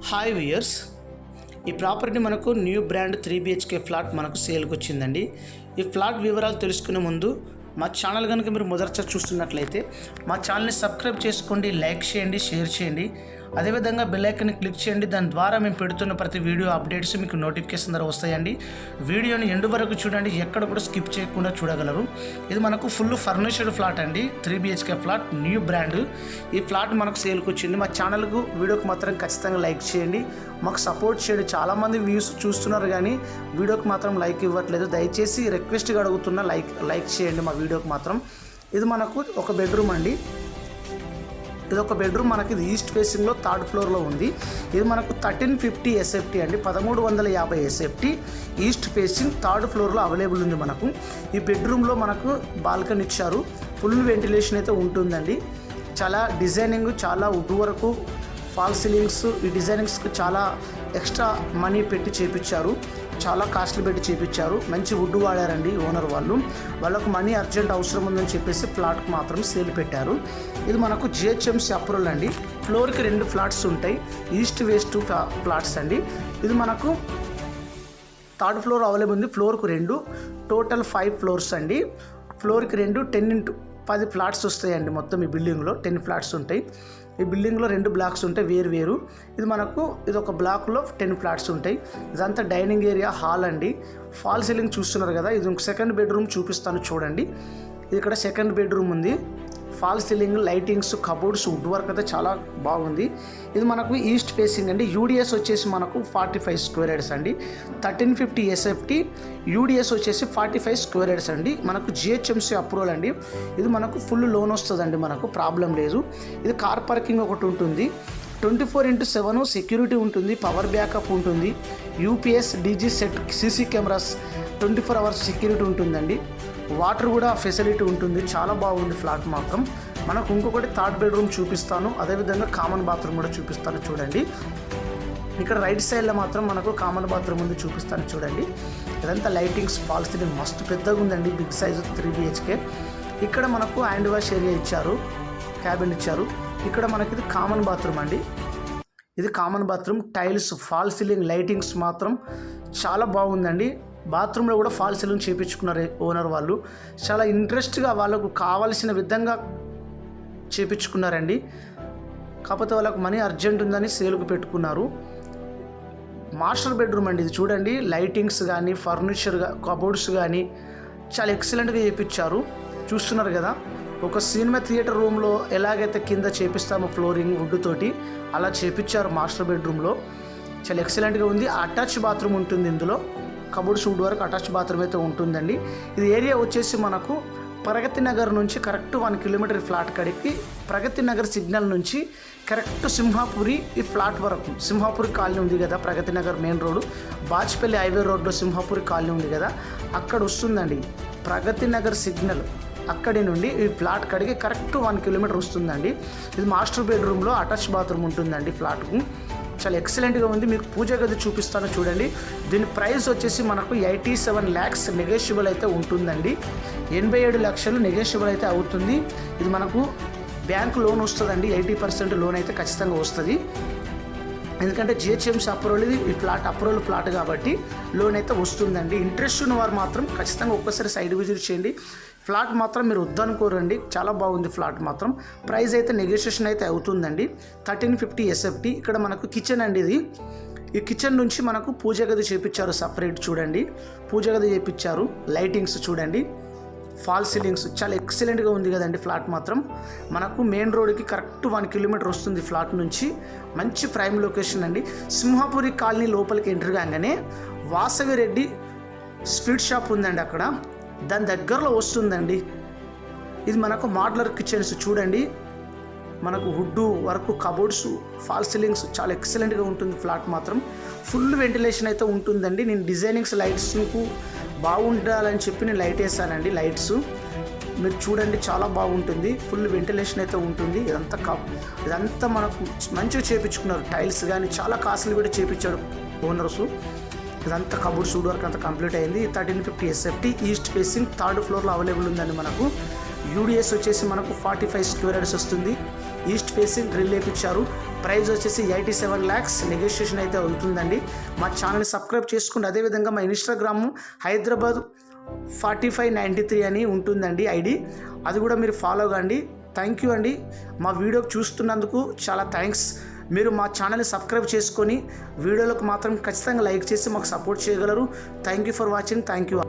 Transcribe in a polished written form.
Hi viewers, ఈ property మనకు new brand 3BHK flat మనకు సేల్కి వచ్చిందండి. ఈ ఫ్లాట్ వివరాలు తెలుసుకునే ముందు మా ఛానల్ కనుక మీరు మొదటిసారి చూస్తున్నట్లయితే మా ఛానల్ని సబ్స్క్రైబ్ చేసుకోండి, లైక్ చేయండి, షేర్ చేయండి. అదేవిధంగా బెల్ ఐకాన్ని క్లిక్ చేయండి. దాని ద్వారా మేము పెడుతున్న ప్రతి వీడియో అప్డేట్స్ మీకు నోటిఫికేషన్ ద్వారా వస్తాయండి. వీడియోని ఎండు వరకు చూడండి, ఎక్కడ కూడా స్కిప్ చేయకుండా చూడగలరు. ఇది మనకు ఫుల్ ఫర్నిచర్డ్ ఫ్లాట్ అండి, 3BHK ఫ్లాట్, న్యూ బ్రాండ్. ఈ ఫ్లాట్ మనకు సేల్కి వచ్చింది. మా ఛానల్కు వీడియోకి మాత్రం ఖచ్చితంగా లైక్ చేయండి, మాకు సపోర్ట్ చేయండి. చాలామంది వ్యూస్ చూస్తున్నారు కానీ వీడియోకి మాత్రం లైక్ ఇవ్వట్లేదు. దయచేసి రిక్వెస్ట్గా అడుగుతున్నా, లైక్ చేయండి మా వీడియోకి మాత్రం. ఇది మనకు ఒక బెడ్రూమ్ అండి. ఇది ఒక బెడ్రూమ్ మనకి ఇది ఈస్ట్ ఫేసింగ్లో థర్డ్ ఫ్లోర్లో ఉంది. ఇది మనకు 1350 SFT అండి, 1350 SFT ఈస్ట్ ఫేసింగ్ థర్డ్ ఫ్లోర్లో అవైలబుల్ ఉంది మనకు. ఈ బెడ్రూమ్లో మనకు బాల్కనీ ఇచ్చారు, ఫుల్ వెంటిలేషన్ అయితే ఉంటుందండి. చాలా డిజైనింగ్, చాలా వుడ్ వరకు, ఫాల్ సీలింగ్స్, ఈ డిజైనింగ్స్కి చాలా ఎక్స్ట్రా మనీ పెట్టి చేపించారు, చాలా కాస్ట్లీ పెట్టి చేపించారు. మంచి వుడ్ వాడారండి ఓనర్ వాళ్ళకు మనీ అర్జెంట్ అవసరం ఉందని చెప్పేసి ఫ్లాట్కి మాత్రం సేల్ పెట్టారు. ఇది మనకు GHMC అప్రూవల్ అండి. ఫ్లోర్కి 2 ఫ్లాట్స్ ఉంటాయి, ఈస్ట్ వెస్ట్ ఫ్లాట్స్ అండి. ఇది మనకు థర్డ్ ఫ్లోర్ అవైలబుల్ ఉంది, ఫ్లోర్కు 2, టోటల్ 5 ఫ్లోర్స్ అండి. ఫ్లోర్కి 2, 10 ఫ్లాట్స్ వస్తాయండి. మొత్తం ఈ బిల్డింగ్లో 10 ఫ్లాట్స్ ఉంటాయి. ఈ బిల్డింగ్లో 2 బ్లాక్స్ ఉంటాయి వేరు. ఇది ఒక బ్లాక్లో 10 ఫ్లాట్స్ ఉంటాయి. ఇదంతా డైనింగ్ ఏరియా, హాల్ అండి. ఫాల్ సీలింగ్ చూస్తున్నారు కదా, ఇది సెకండ్ బెడ్రూమ్ చూపిస్తాను చూడండి. ఇది ఇక్కడ సెకండ్ బెడ్రూమ్ ఉంది. Fall ceiling, lightings, cupboards, wood work అయితే చాలా బాగుంది. ఇది మనకు ఈస్ట్ ఫేసింగ్ అండి. UDS వచ్చేసి మనకు 45 స్క్వేర్ యార్డ్స్ అండి, 1350 SFT. UDS వచ్చేసి 45 స్క్వేర్ యార్డ్స్ అండి. మనకు GHMC అప్రూవల్ అండి. ఇది మనకు ఫుల్ లోన్ వస్తుందండి, మనకు ప్రాబ్లం లేదు. ఇది కార్ పార్కింగ్ ఒకటి ఉంటుంది, 24/7 సెక్యూరిటీ ఉంటుంది, పవర్ బ్యాకప్ ఉంటుంది, UPS DG set, CC cameras, 24 hours security ఉంటుందండి. వాటర్ కూడా ఫెసిలిటీ ఉంటుంది. చాలా బాగుంది ఫ్లాట్ మాత్రం. మనకు ఇంకొకటి థర్డ్ బెడ్రూమ్ చూపిస్తాను, అదేవిధంగా కామన్ బాత్రూమ్ కూడా చూపిస్తాను చూడండి. ఇక్కడ రైట్ సైడ్లో మాత్రం మనకు కామన్ బాత్రూమ్ ఉంది, చూపిస్తాను చూడండి. ఇదంతా లైటింగ్స్, ఫాల్ సీలింగ్ మస్తు పెద్దగా ఉందండి, బిగ్ సైజు 3BHK. ఇక్కడ మనకు హ్యాండ్ వాష్ ఏరియా ఇచ్చారు, క్యాబిన్ ఇచ్చారు. ఇక్కడ మనకి ఇది కామన్ బాత్రూమ్ అండి. ఇది common bathroom, tiles, fall ceiling, lightings మాత్రం చాలా బాగుందండి. బాత్రూంలో కూడా ఫాల్ సీలింగ్ చేయించుకున్నారు ఓనర్ వాళ్ళు. చాలా ఇంట్రెస్ట్గా వాళ్ళకు కావాల్సిన విధంగా చేయించుకున్నారండి. కాకపోతే వాళ్ళకు మనీ అర్జెంట్ ఉందని సేల్కు పెట్టుకున్నారు. మాస్టర్ బెడ్రూమ్ అండి ఇది. చూడండి, లైటింగ్స్ కానీ, ఫర్నిచర్, కబోర్డ్స్ కానీ చాలా ఎక్సలెంట్గా చేయించారు. చూస్తున్నారు కదా, ఒక సినిమా థియేటర్ రూమ్లో ఎలాగైతే కింద చేపిస్తామో ఫ్లోరింగ్ వుడ్ తోటి, అలా చేపించారు మాస్టర్ బెడ్రూమ్లో. చాలా ఎక్సలెంట్గా ఉంది. అటాచ్ బాత్రూమ్ ఉంటుంది ఇందులో, కబోర్డ్స్, వుడ్ వరకు అటాచ్ బాత్రూమ్ అయితే ఉంటుందండి. ఇది ఏరియా వచ్చేసి మనకు ప్రగతి నగర్ నుంచి కరెక్ట్ 1 కిలోమీటర్ ఫ్లాట్ కడికి, ప్రగతి నగర్ సిగ్నల్ నుంచి కరెక్ట్ సింహాపురి ఈ ఫ్లాట్ వరకు. సింహాపురి కాలనీ ఉంది కదా, Pragathi Nagar main road, Bachupally highway రోడ్లో సింహాపురి కాలనీ ఉంది కదా, అక్కడ వస్తుందండి ప్రగతి నగర్ సిగ్నల్. అక్కడి నుండి ఈ ఫ్లాట్ కడికి కరెక్ట్ 1 కిలోమీటర్ వస్తుందండి. ఇది మాస్టర్ బెడ్రూమ్లో అటాచ్ బాత్రూమ్ ఉంటుందండి ఫ్లాట్కు. చాలా ఎక్సలెంట్గా ఉంది. మీకు పూజ గది చూపిస్తాను చూడండి. దీని ప్రైస్ వచ్చేసి మనకు 87 lakhs నెగోషియబుల్ అయితే ఉంటుందండి. 87 లక్షలు నెగోషియబుల్ అయితే అవుతుంది. ఇది మనకు బ్యాంక్ లోన్ వస్తుందండి, 80% లోన్ అయితే ఖచ్చితంగా వస్తుంది. ఎందుకంటే GHMC అప్రూవల్, ఇది ఈ ఫ్లాట్ అప్రూవల్ ఫ్లాట్ కాబట్టి లోన్ అయితే వస్తుందండి. ఇంట్రెస్ట్ ఉన్న వారు మాత్రం ఖచ్చితంగా ఒక్కసారి సైడ్ విజిట్ చేయండి. ఫ్లాట్ మాత్రం మీరు వద్దనుకోరండి, చాలా బాగుంది ఫ్లాట్ మాత్రం. ప్రైస్ అయితే నెగోషియేషన్ అయితే అవుతుందండి. 1350 SFT. ఇక్కడ మనకు కిచెన్ అండి ఇది. ఈ కిచెన్ నుంచి మనకు పూజ గది చేపించారు సపరేట్. చూడండి, పూజ గది చేపించారు. లైటింగ్స్ చూడండి, ఫాల్ సీలింగ్స్ చాలా ఎక్సలెంట్గా ఉంది కదండి ఫ్లాట్ మాత్రం. మనకు మెయిన్ రోడ్కి కరెక్ట్ 1 కిలోమీటర్ వస్తుంది ఫ్లాట్ నుంచి. మంచి ప్రైమ్ లొకేషన్ అండి. సింహాపురి కాలనీ లోపలికి ఎంటర్ కాగానే వాసవి రెడ్డి స్వీట్ షాప్ ఉందండి, అక్కడ దాని దగ్గరలో వస్తుందండి. ఇది మనకు మోడ్యులర్ కిచెన్స్ చూడండి. మనకు wood work, cupboards, fall ceilings చాలా ఎక్సలెంట్గా ఉంటుంది ఫ్లాట్ మాత్రం. ఫుల్ వెంటిలేషన్ అయితే ఉంటుందండి. నేను డిజైనింగ్స్, లైట్స్ మీకు బాగుండాలని చెప్పి నేను లైట్ వేసానండి. లైట్స్ మీరు చూడండి, చాలా బాగుంటుంది. ఫుల్ వెంటిలేషన్ అయితే ఉంటుంది. ఇదంతా మనకు మంచిగా చేయించుకున్నారు. టైల్స్ కానీ చాలా కాస్ట్లీ కూడా చేయించాడు ఓనర్సు. ఇదంతా కబోర్డ్స్, వుడ్ వర్క్ అంతా కంప్లీట్ అయింది. 1350 SFT ఈస్ట్ ఫేసింగ్ థర్డ్ ఫ్లోర్లో అవైలబుల్ ఉందండి మనకు. UDS వచ్చేసి మనకు 45 స్క్వేర్ యార్డ్స్ వస్తుంది. ఈస్ట్ ఫేసింగ్ గ్రిల్ వేయించారు. ప్రైస్ వచ్చేసి 87 lakhs నెగోషియేషన్ అయితే అవుతుందండి. మా ఛానల్ని సబ్స్క్రైబ్ చేసుకోండి. అదేవిధంగా మా ఇన్స్టాగ్రామ్ హైదరాబాద్ 4593 అని ఉంటుందండి ఐడి, అది కూడా మీరు ఫాలో కండి. థ్యాంక్ యూ అండి, మా వీడియో చూస్తున్నందుకు చాలా థ్యాంక్స్. మీరు మా ఛానల్ని సబ్స్క్రైబ్ చేసుకొని వీడియోలకు మాత్రం ఖచ్చితంగా లైక్ చేసి మాకు సపోర్ట్ చేయగలరు. Thank you for watching. Thank you.